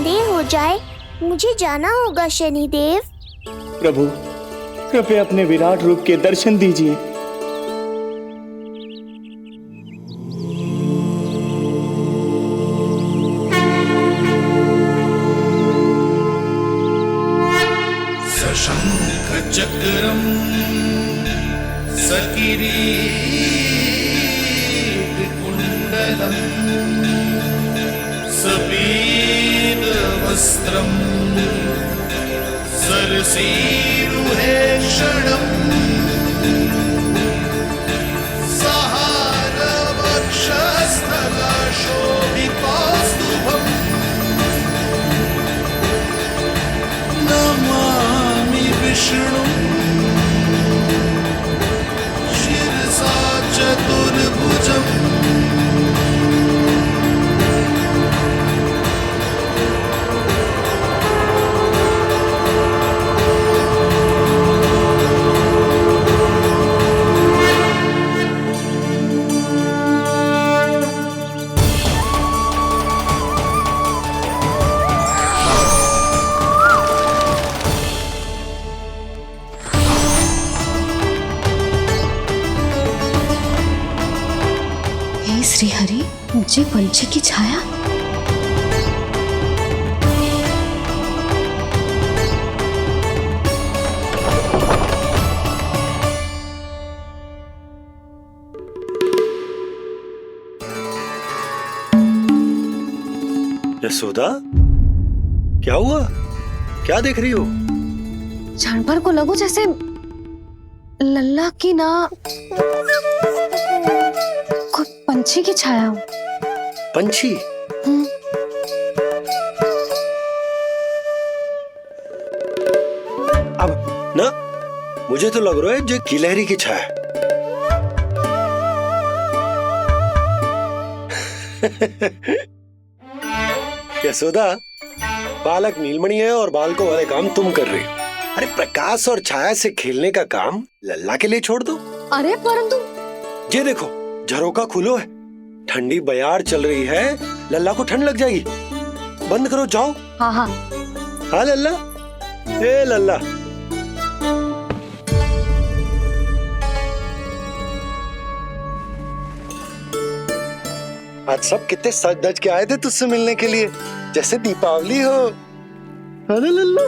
संदेह हो जाए, मुझे जाना होगा शनिदेव। प्रभु, कृपया अपने विराट रूप के दर्शन दीजिए। सशंख चक्रम सकिरीट कुंडलम सपीत वस्त्रम सरसीरुहेक्षणम सहारवक्षस्थलशोभितौस्तुभम् नमामि विष्णु शिरसा चतुर्भुजम्। श्री हरि, मुझे पंछी की छाया। यशोदा, क्या हुआ? क्या देख रही हो? जानवर को लगो जैसे लल्ला की ना कोई पंछी की छाया हो। पंछी? अब ना मुझे तो लग रहा है जो गिलहरी की छाया। यशोदा, बालक नीलमणि है और बालकों वाले काम तुम कर रही हो। अरे प्रकाश और छाया से खेलने का काम लल्ला के लिए छोड़ दो। अरे परंतु ये देखो, झरोका खुलो है, ठंडी बयार चल रही है, लल्ला को ठंड लग जाएगी। बंद करो, जाओ। हाँ हाँ हाँ लल्ला, ए लल्ला। आज सब कितने सज धज के आए थे तुझसे मिलने के लिए, जैसे दीपावली हो। अरे लल्ला,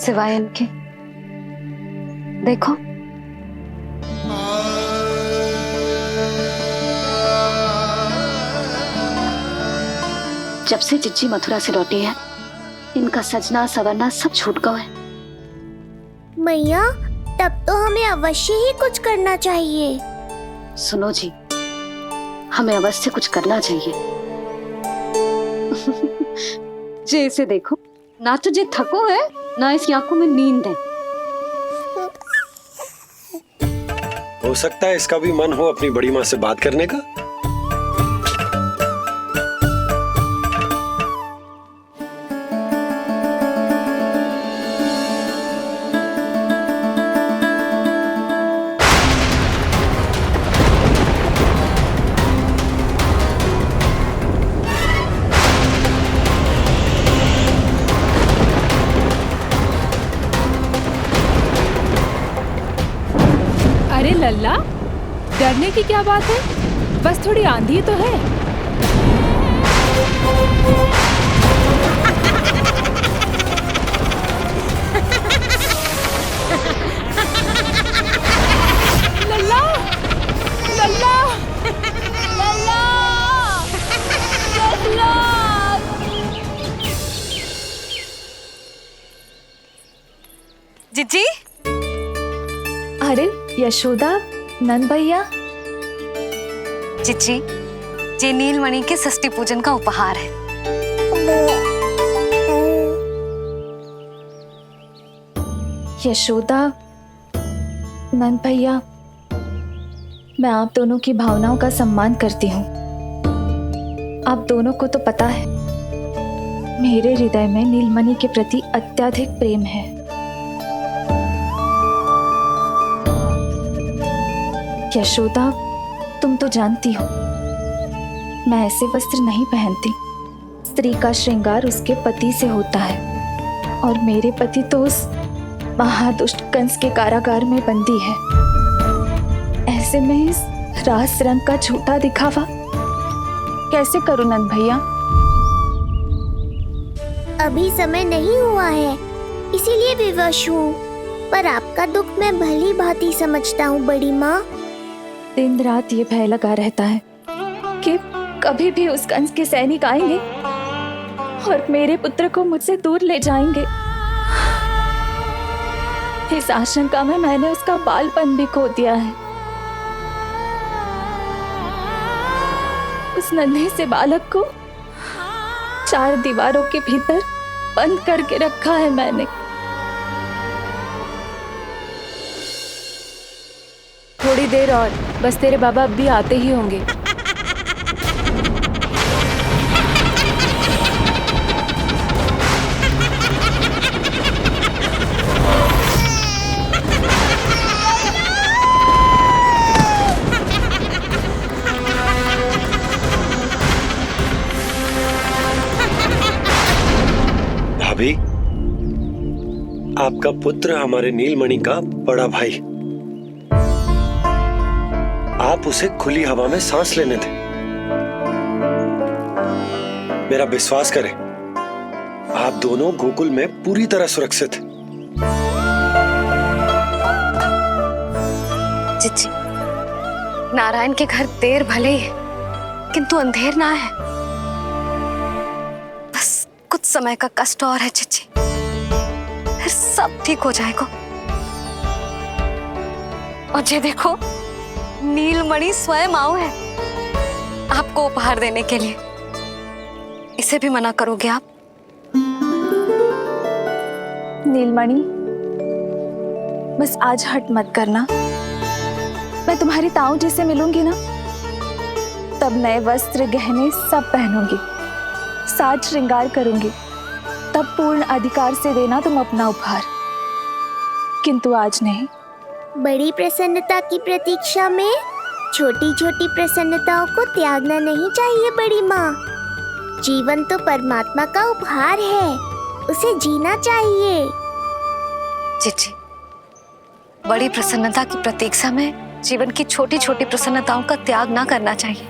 सिवाय इनके देखो, जब से चिच्ची मथुरा से लौटी है, इनका सजना सवरना सब छूट गया है। मैया, तब तो हमें अवश्य ही कुछ करना चाहिए। सुनो जी, हमें अवश्य कुछ करना चाहिए। जे इसे देखो, ना तो जे थको है, ना इसकी आंखों में नींद है। हो सकता है इसका भी मन हो अपनी बड़ी माँ से बात करने का। अरे लल्ला, डरने की क्या बात है? बस थोड़ी आंधी तो है। लल्ला, लल्ला, लल्ला, लल्ला। जिज्जी, अरे यशोदा, नंद भैया। जिज्जी, ये नीलमणि के षष्ठी पूजन का उपहार है। यशोदा, नंद भैया, मैं आप दोनों की भावनाओं का सम्मान करती हूँ। आप दोनों को तो पता है, मेरे हृदय में नीलमणि के प्रति अत्यधिक प्रेम है। यशोदा, तुम तो जानती हो, मैं ऐसे वस्त्र नहीं पहनती। स्त्री का श्रृंगार उसके पति से होता है और मेरे पति तो उस महादुष्ट कंस के कारागार में बंदी है। ऐसे में इस रास रंग का झूठा दिखावा कैसे करूं नंद भैया? अभी समय नहीं हुआ है, इसीलिए विवश हूँ। पर आपका दुख मैं भली भांति समझता हूँ बड़ी माँ। दिन रात ये भय लगा रहता है कि कभी भी उस कंस के सैनिक आएंगे और मेरे पुत्र को मुझसे दूर ले जाएंगे। इस आशंका में मैंने उसका बालपन भी खो दिया है। उस नन्हे से बालक को 4 दीवारों के भीतर बंद करके रखा है मैंने। थोड़ी देर और, बस तेरे बाबा अब भी आते ही होंगे। भाभी, आपका पुत्र हमारे नीलमणि का बड़ा भाई। आप उसे खुली हवा में सांस लेने दें। मेरा विश्वास करें, आप दोनों गोकुल में पूरी तरह सुरक्षित हैं। चिच्ची, नारायण के घर देर भले ही है, किंतु अंधेर ना है। बस कुछ समय का कष्ट और है चिच्ची, फिर सब ठीक हो जाएगा। और ये देखो, नीलमणि स्वयं आओ है आपको उपहार देने के लिए। इसे भी मना करोगे आप? नीलमणि, बस आज हट मत करना। मैं तुम्हारी ताऊ जी से मिलूंगी ना, तब नए वस्त्र गहने सब पहनूंगी, साज श्रृंगार करूंगी, तब पूर्ण अधिकार से देना तुम अपना उपहार। किंतु आज नहीं। बड़ी प्रसन्नता की प्रतीक्षा में छोटी छोटी प्रसन्नताओं को त्यागना नहीं चाहिए बड़ी माँ। जीवन तो परमात्मा का उपहार है, उसे जीना चाहिए। चिच्ची, बड़ी प्रसन्नता की प्रतीक्षा में जीवन की छोटी छोटी प्रसन्नताओं का त्याग ना करना चाहिए।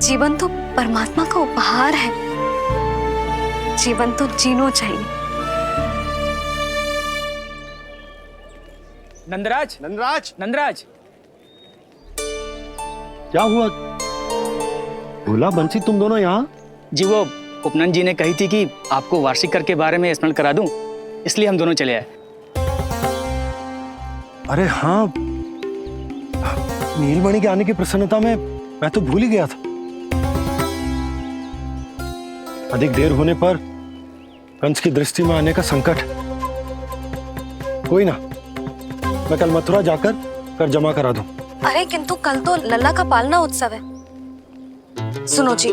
जीवन तो परमात्मा का उपहार है, जीवन तो जीना चाहिए। नंदराज, नंदराज, नंदराज, क्या हुआ? भोला बंसी, तुम दोनों यहाँ? जी वो उपनंद जी ने कही थी कि आपको वार्षिक कर के बारे में स्मरण करा दूं, इसलिए हम दोनों चले आए। अरे हाँ, नीलमणि के आने की प्रसन्नता में मैं तो भूल ही गया था। अधिक देर होने पर कंस की दृष्टि में आने का संकट। कोई ना, मैं कल मथुरा जाकर कर जमा करा दूं। अरे किंतु कल तो लल्ला का पालना उत्सव है। सुनो जी,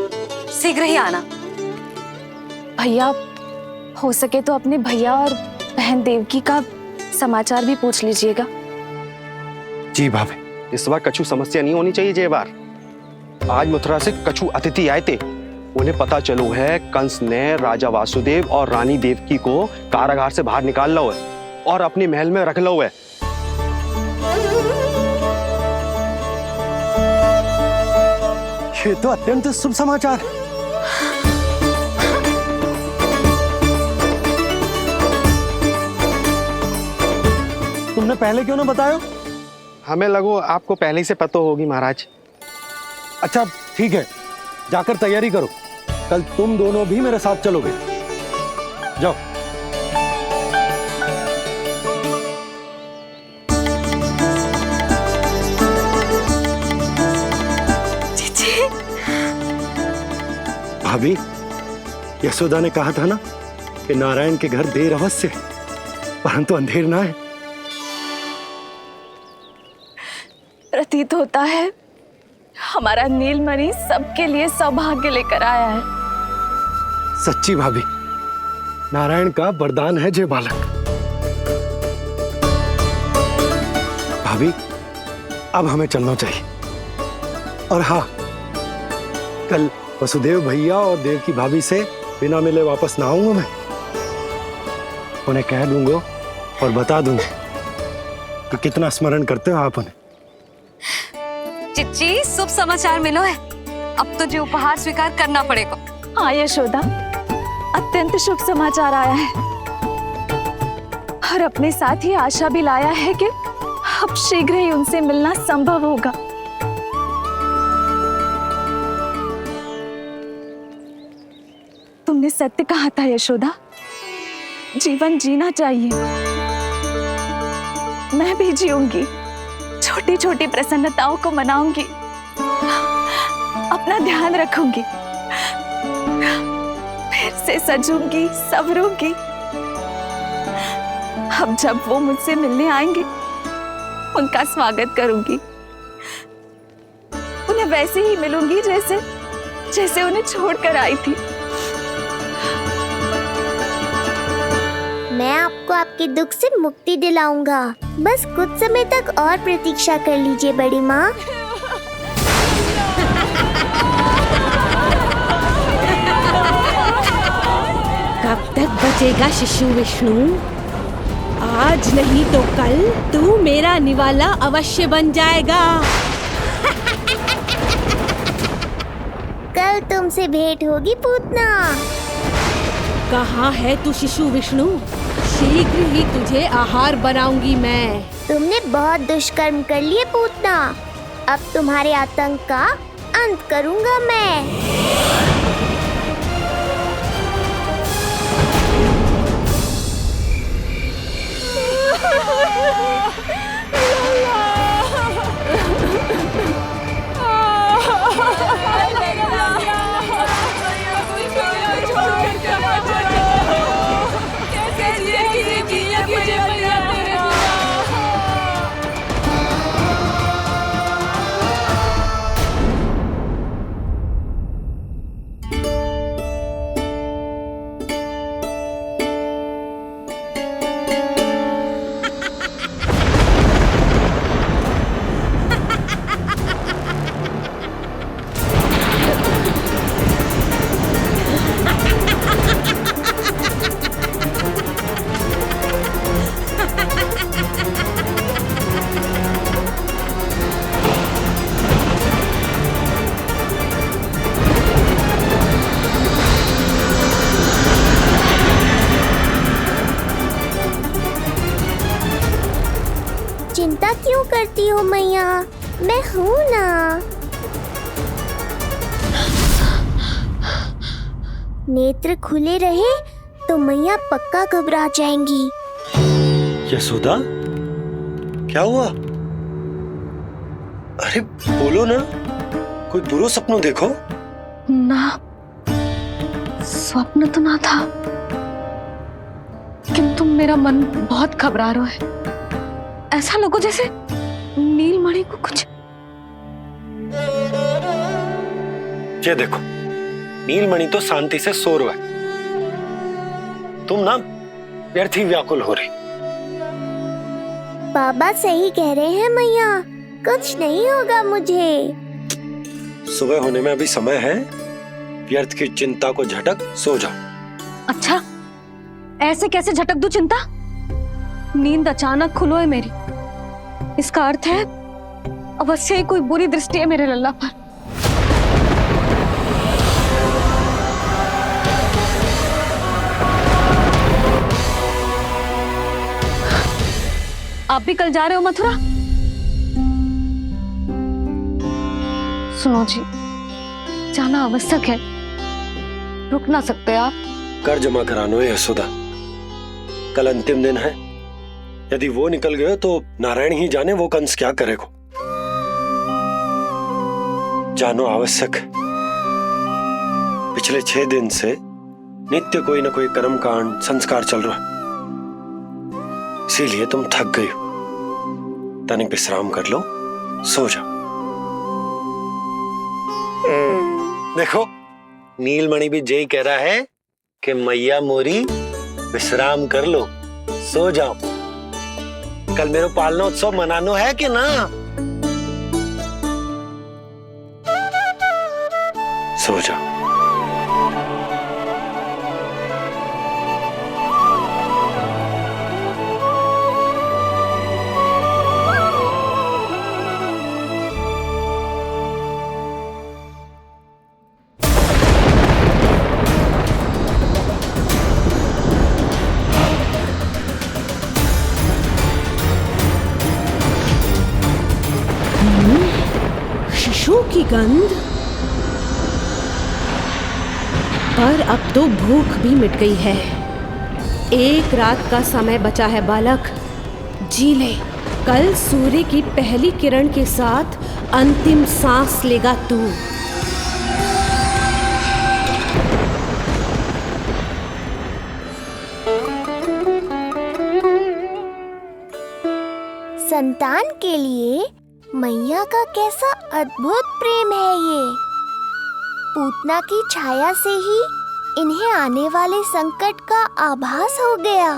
शीघ्र ही आना। भैया, हो सके तो अपने भैया और बहन देवकी का समाचार भी पूछ लीजिएगा। जी भाभी। इस बार कछु समस्या नहीं होनी चाहिए। ये बार आज मथुरा से कछु अतिथि आए थे, उन्हें पता चलो है कंस ने राजा वासुदेव और रानी देवकी को कारागार से बाहर निकाल लो है और अपने महल में रख लो है। ये तो अत्यंत शुभ समाचार है। तुमने पहले क्यों ना बताया? हमें लगो आपको पहले ही से पता होगी महाराज। अच्छा ठीक है, जाकर तैयारी करो, कल तुम दोनों भी मेरे साथ चलोगे। जाओ। भाभी, यशोदा ने कहा था ना कि नारायण के घर देर अवश्य, परंतु अंधेर ना है। प्रतीत होता है हमारा नीलमणि सबके लिए सौभाग्य लेकर आया है। सच्ची भाभी, नारायण का वरदान है जे बालक। भाभी, अब हमें चलना चाहिए। और हाँ, कल वसुदेव भैया और देव की भाभी से बिना मिले वापस ना आऊंगा मैं। उन्हें कह दूंगा और बता दूंगा कि कितना स्मरण करते हो आप उन्हें। चिच्ची, शुभ समाचार मिलो है। अब तो जो उपहार स्वीकार करना पड़ेगा। हाँ यशोदा, अत्यंत शुभ समाचार आया है और अपने साथ ही आशा भी लाया है कि अब शीघ्र ही उनसे मिलना संभव होगा। तुमने सत्य कहा था यशोदा, जीवन जीना चाहिए। मैं भी जीऊंगी, छोटी छोटी प्रसन्नताओं को मनाऊंगी, अपना ध्यान रखूंगी, फिर से सजूंगी, संवरूंगी। अब जब वो मुझसे मिलने आएंगे, उनका स्वागत करूंगी। उन्हें वैसे ही मिलूंगी जैसे जैसे उन्हें छोड़कर आई थी। मैं आपको आपके दुख से मुक्ति दिलाऊंगा। बस कुछ समय तक और प्रतीक्षा कर लीजिए बड़ी माँ। कब तक बचेगा शिशु विष्णु? आज नहीं तो कल तू मेरा निवाला अवश्य बन जाएगा। कल तुमसे भेंट होगी पूतना। कहाँ है तू शिशु विष्णु? शीघ्र ही तुझे आहार बनाऊंगी मैं। तुमने बहुत दुष्कर्म कर लिए पूतना। अब तुम्हारे आतंक का अंत करूंगा मैं। चिंता क्यों करती हो मैया? मैं हूँ ना। नेत्र खुले रहे तो मैया पक्का घबरा जाएंगी। यशोदा, क्या हुआ? अरे बोलो ना, कोई बुरा सपना देखो। ना, स्वप्न तो ना था, किंतु मेरा मन बहुत घबरा रहा है। ऐसा लगो जैसे नीलमणि को कुछ। ये देखो, नीलमणि तो शांति से सो रहा है। तुम ना व्यर्थ ही व्याकुल हो रही। बाबा सही कह रहे हैं मैया, कुछ नहीं होगा मुझे। सुबह होने में अभी समय है। व्यर्थ की चिंता को झटक सो जाओ। अच्छा, ऐसे कैसे झटक दूं चिंता? नींद अचानक खुलो है मेरी। इसका अर्थ है अवश्य ही कोई बुरी दृष्टि है मेरे लल्ला पर। आप भी कल जा रहे हो मथुरा? सुनो जी, जाना आवश्यक है, रुक ना सकते आप। कर जमा करानो है यशोदा, कल अंतिम दिन है। यदि वो निकल गए तो नारायण ही जाने वो कंस क्या करेगा। जानो आवश्यक। पिछले 6 दिन से नित्य कोई ना कोई कर्मकांड संस्कार चल रहा है, इसीलिए तुम थक गई हो। तनिक विश्राम कर लो, सो जाओ। देखो, नीलमणि भी यही कह रहा है कि मैया मोरी विश्राम कर लो, सो जाओ। कल मेरा पालना उत्सव मनानो है कि ना? सो जाओ। की गंध। पर अब तो भूख भी मिट गई है। एक रात का समय बचा है बालक, जी ले। कल सूर्य की पहली किरण के साथ अंतिम सांस लेगा तू। संतान के लिए मैया का कैसा अद्भुत प्रेम है ये। पूतना की छाया से ही इन्हें आने वाले संकट का आभास हो गया।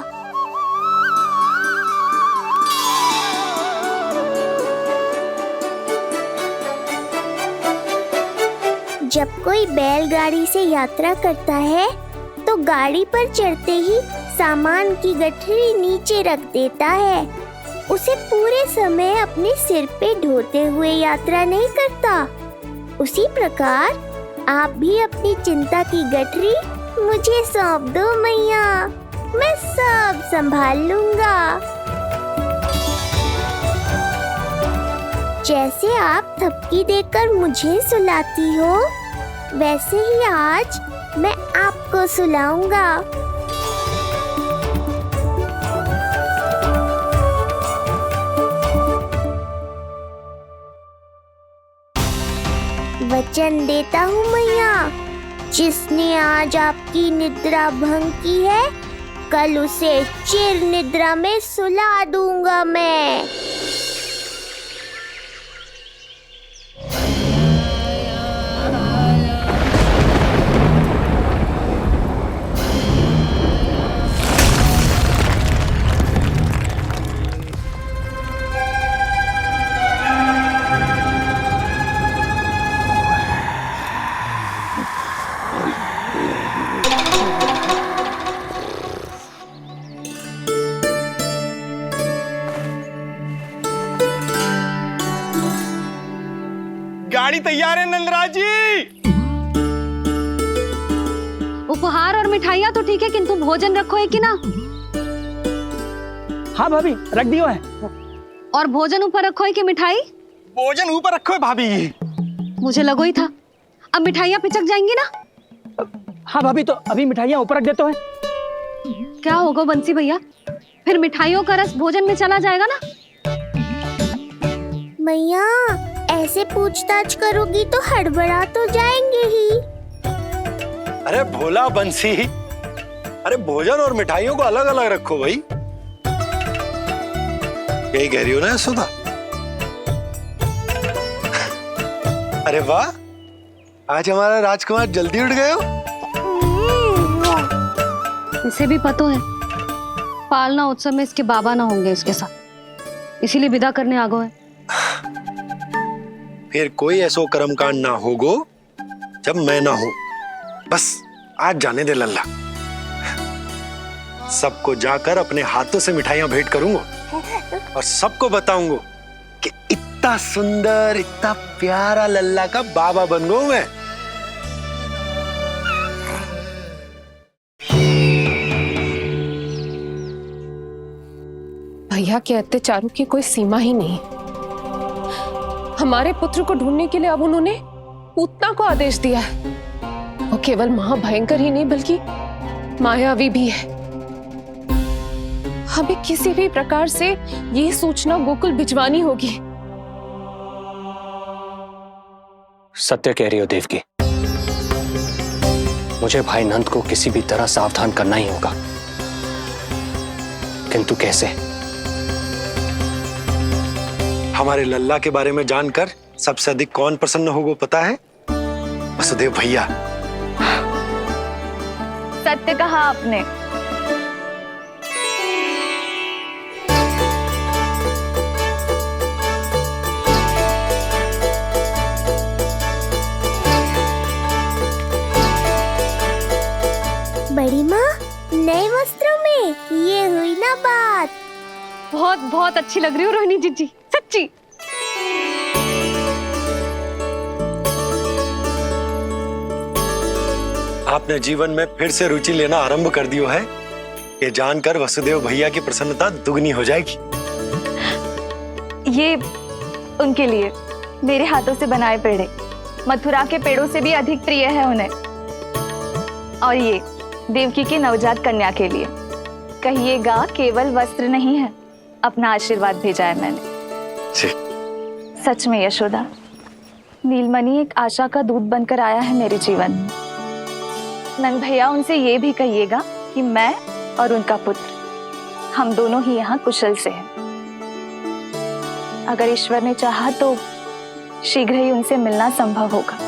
जब कोई बैलगाड़ी से यात्रा करता है तो गाड़ी पर चढ़ते ही सामान की गठरी नीचे रख देता है। उसे पूरे समय अपने सिर पे ढोते हुए यात्रा नहीं करता। उसी प्रकार आप भी अपनी चिंता की गठरी मुझे सौंप दो मैया, मैं सब संभाल लूंगा। जैसे आप थपकी देकर मुझे सुलाती हो, वैसे ही आज मैं आपको सुलाऊंगा। वचन देता हूँ मैया, जिसने आज आपकी निद्रा भंग की है, कल उसे चिर निद्रा में सुला दूंगा मैं। गाड़ी तैयार है नंदराज जी। उपहार और मिठाइयाँ तो ठीक है, किंतु भोजन रखो है कि ना? हाँ भाभी, रख दियो है। और भोजन ऊपर रखो है कि मिठाई? भोजन ऊपर रखो है भाभी। मुझे लगो ही था, अब मिठाइयाँ पिचक जाएंगी ना। हाँ भाभी, तो अभी मिठाइयाँ ऊपर रख देते हैं। क्या होगा बंसी भैया, फिर मिठाइयों का रस भोजन में चला जाएगा ना। मैया ऐसे पूछताछ करोगी तो हड़बड़ा तो जाएंगे ही। अरे भोला बंसी, अरे भोजन और मिठाइयों को अलग अलग रखो भाई। यही कह रही हो ना सुधा? अरे वाह, आज हमारा राजकुमार जल्दी उठ गए हो। इसे भी पता है पालना उत्सव में इसके बाबा ना होंगे इसके साथ, इसीलिए विदा करने आ गए। फिर कोई ऐसो कर्मकांड ना होगो जब मैं ना हूं। बस आज जाने दे लल्ला, सबको जाकर अपने हाथों से मिठाइयां भेंट करूंगा और सबको बताऊंगा कि इतना सुंदर, इतना प्यारा लल्ला का बाबा बन गया मैं। भैया के अत्याचारों की कोई सीमा ही नहीं। हमारे पुत्र को ढूंढने के लिए अब उन्होंने पूतना को आदेश दिया है। वो केवल महाभयंकर ही नहीं बल्कि मायावी भी है। हमें किसी भी प्रकार से ये सूचना गोकुल भिजवानी होगी। सत्य कह रही हो देवकी, मुझे भाई नंद को किसी भी तरह सावधान करना ही होगा, किंतु कैसे? हमारे लल्ला के बारे में जानकर सबसे अधिक कौन प्रसन्न होगा पता है? वसुदेव भैया। सत्य कहा आपने। बड़ी माँ, नए वस्त्रों में ये हुई ना बात। बहुत बहुत अच्छी लग रही हो रोहिणी जीजी, सच्ची। आपने जीवन में फिर से रुचि लेना आरंभ कर दियो है, ये जानकर वसुदेव भैया की प्रसन्नता दुगनी हो जाएगी। ये उनके लिए मेरे हाथों से बनाए पेड़े मथुरा के पेड़ों से भी अधिक प्रिय है उन्हें। और ये देवकी की नवजात कन्या के लिए कहिएगा केवल वस्त्र नहीं है, अपना आशीर्वाद भेजा है मैंने। जी। सच में यशोदा, नीलमणि एक आशा का दूत बनकर आया है मेरे जीवन में। नंद भैया उनसे ये भी कहिएगा कि मैं और उनका पुत्र हम दोनों ही यहाँ कुशल से हैं। अगर ईश्वर ने चाहा तो शीघ्र ही उनसे मिलना संभव होगा।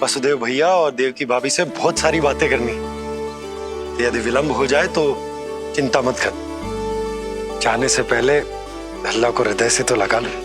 वसुदेव भैया और देवकी भाभी से बहुत सारी बातें करनी है। यदि विलंब हो जाए तो चिंता मत कर, जाने से पहले अल्लाह को हृदय से तो लगा लो।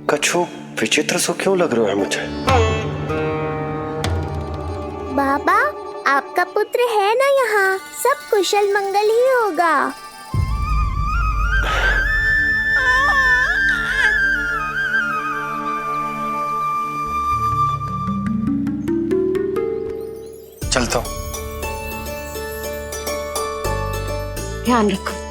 कछु विचित्र सो क्यों लग रहा है मुझे? बाबा, आपका पुत्र है ना यहाँ, सब कुशल मंगल ही होगा। चलता हूँ। ध्यान रखो।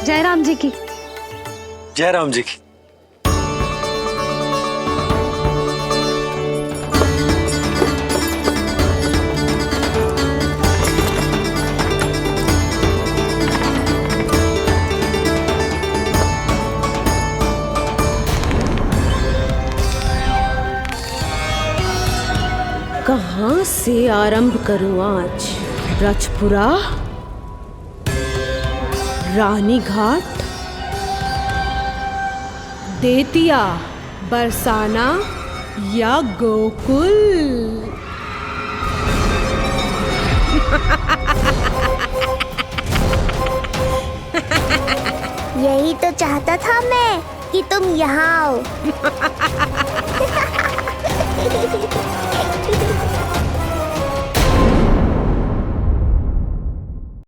जय राम जी की। जय राम जी की। कहाँ से आरंभ करूं आज? ब्रजपुरा, रानी घाट, देतिया, बरसाना या गोकुल? यही तो चाहता था मैं कि तुम यहाँ आओ।